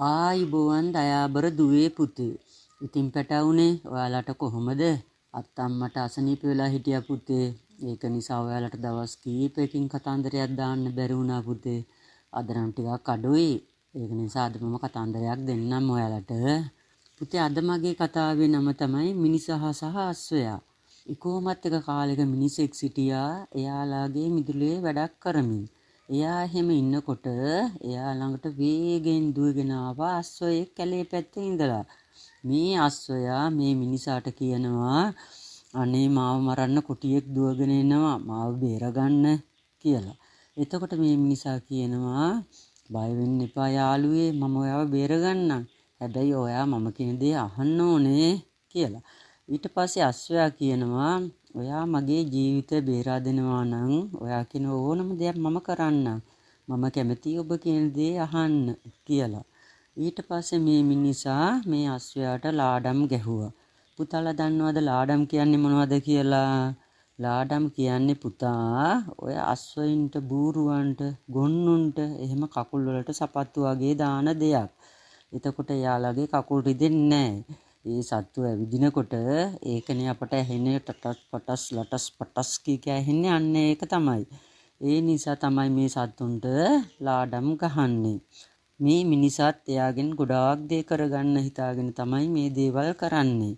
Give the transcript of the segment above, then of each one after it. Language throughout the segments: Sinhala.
ආයිබෝවන් දයාබර දුවේ පුතේ. ඉතින් පැටවුනේ ඔයාලට කොහොමද? අත්තම්මට අසනීප වෙලා හිටියා පුතේ. ඒක නිසා ඔයාලට දවස් කීපයකින් කතන්දරයක් දාන්න බැරි වුණා පුතේ. අද නම් ටිකක් අඩුයි. ඒක නිසා අද මම කතන්දරයක් දෙන්නම් ඔයාලට. පුතේ අද මගේ කතාවේ නම තමයි මිනිසා සහ අස්සයා. ඉකෝමත් එක කාලෙක මිනිසෙක් සිටියා. එයාලාගේ මිදුලේ වැඩක් කරමින්. එයා එහෙම ඉන්නකොට එයා ළඟට වේගෙන් දුවගෙන ආවා අස්සයෙක් කැලේ පැත්තේ ඉඳලා. මේ අස්සයා මේ මිනිසාට කියනවා අනේ මාව මරන්න කොටියෙක් දුවගෙන එනවා මාව බේරගන්න කියලා. එතකොට මේ මිනිසා කියනවා බය වෙන්න එපා යාළුවේ මම ඔයාව බේරගන්නම්. හැබැයි ඔයා මම කියන දේ අහන්න ඕනේ කියලා. ඊට පස්සේ අස්සයා කියනවා ඔයා මගේ ජීවිතය බේරා දෙනවා නම් ඔයා කියන ඕනම දෙයක් මම කරන්නම්. මම කැමතියි ඔබ කියන දේ අහන්න කියලා. ඊට පස්සේ මේ මිනිසා මේ අස්සයාට ලාඩම් ගැහුවා. පුතාලා දන්නවද ලාඩම් කියන්නේ මොනවද කියලා? ලාඩම් කියන්නේ පුතා ඔය අස්සයින්ට බූරුවන්ට ගොන්නුන්ට එහෙම කකුල් වලට සපත්තු වගේ දාන දෙයක්. එතකොට යාළගේ කකුල් රිදෙන්නේ නැහැ. ඒ සත්තු ඇවිදිනකොට ඒකනේ අපට ඇහෙන්නේ ටටස් පටස් ලටස් පටස් කී ඇහෙන්නේ අන්න ඒක තමයි. ඒ නිසා තමයි මේ සත්තුන්ට ලාඩම් ගහන්නේ. මේ මිනිසාත් එයාගෙන් ගොඩාක් දේ කරගන්න හිතාගෙන තමයි මේ දේවල් කරන්නේ.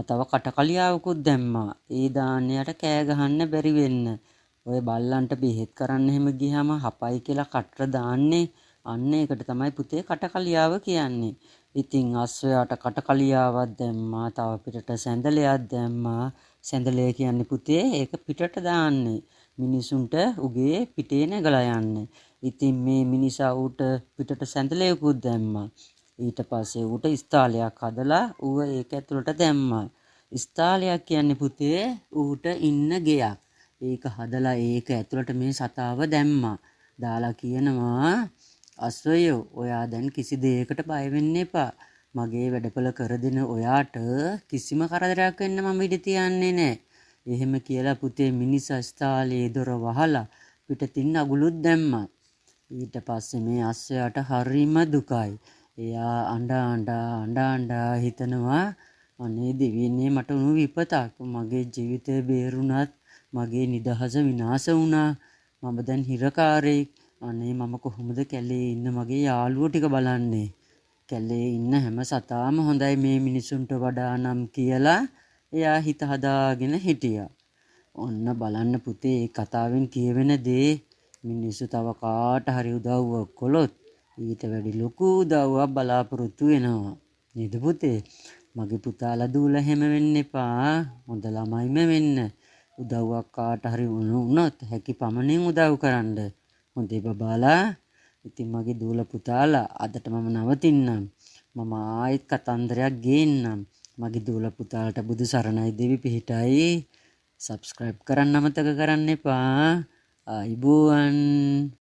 තව කටකලියාවකුත් දැම්මා. ඒ දාන්නයට කෑ ගහන්න බැරි වෙන්න. ඔය බල්ලන්ට බෙහෙත් කරන්න හැම ගියාම හපයි කියලා කටට දාන්නේ. අන්න ඒකට තමයි පුතේ කටකලියාව කියන්නේ. ඉතින් අස්සයාට කටකලියාවක් දැම්මා. තව පිටට සැඳලයක් දැම්මා. සැඳලය කියන්නේ පුතේ ඒක පිටට දාන්නේ. මිනිසුන්ට උගේ පිටේ නැගලා යන්නේ. ඉතින් මේ මිනිසා ඌට පිටට සැඳලයකුත් දැම්මා. ඊට පස්සේ ඌට ස්ථාලයක් හදලා ඌව ඒක ඇතුළට දැම්මා. ස්ථාලයක් කියන්නේ පුතේ ඌට ඉන්න ගෙයක්. ඒක හදලා ඒක ඇතුළට මේ සතාව දැම්මා. දාලා කියනවා අස්සයෝ ඔයා දැන් කිසි දෙයකට බය වෙන්න එපා. මගේ වැඩපල කර දෙන ඔයාට කිසිම කරදරයක් වෙන්න මම ඉඩ තියන්නේ නැහැ. එහෙම කියලා පුතේ මිනිසා ස්ථාලයේ දොර වහලා පිටතින් අගුලුත් දැම්මා. ඊට පස්සේ මේ අස්සයාට හරිම දුකයි. එයා අඬ හිතනවා අනේ දෙවියනේ මට උණු විපතක්. මගේ ජීවිතය බේරුණත් මගේ නිදහස විනාශ වුණා. මම දැන් හිරකාරයෙක්. අනේ මම කොහොමද කැලේ ඉන්න මගේ යාළුවෝ ටික බලන්නේ. කැලේ ඉන්න හැම සතාම හොඳයි මේ මිනිසුන්ට වඩා නම් කියලා එයා හිත හදාගෙන හිටියා. ඔන්න බලන්න පුතේ මේ කතාවෙන් කියවෙන දේ මිනිස්සු තව කාට හරි උදව්වක් කළොත් ඊට වැඩි ලොකු උදව්වක් බලාපොරොත්තු වෙනවා. නේද පුතේ? මගේ පුතාලා දූලා හැම වෙන්න එපා. හොඳ ළමයිම වෙන්න. උදව්වක් කාට හරි වුණොත් හැකි පමණින් උදව් කරන්න. හොඳේ බබාලා. ඉතින් මගේ දූලා පුතාලා අදට මම නවතින්නම්. මම ආයෙත් කතන්දරයක් ගේන්නම්. මගේ දූලා පුතාලට බුදු සරණයි දෙවි පිහිටයි. subscribe කරන්න අමතක කරන්න එපා. ආයිබෝවන්.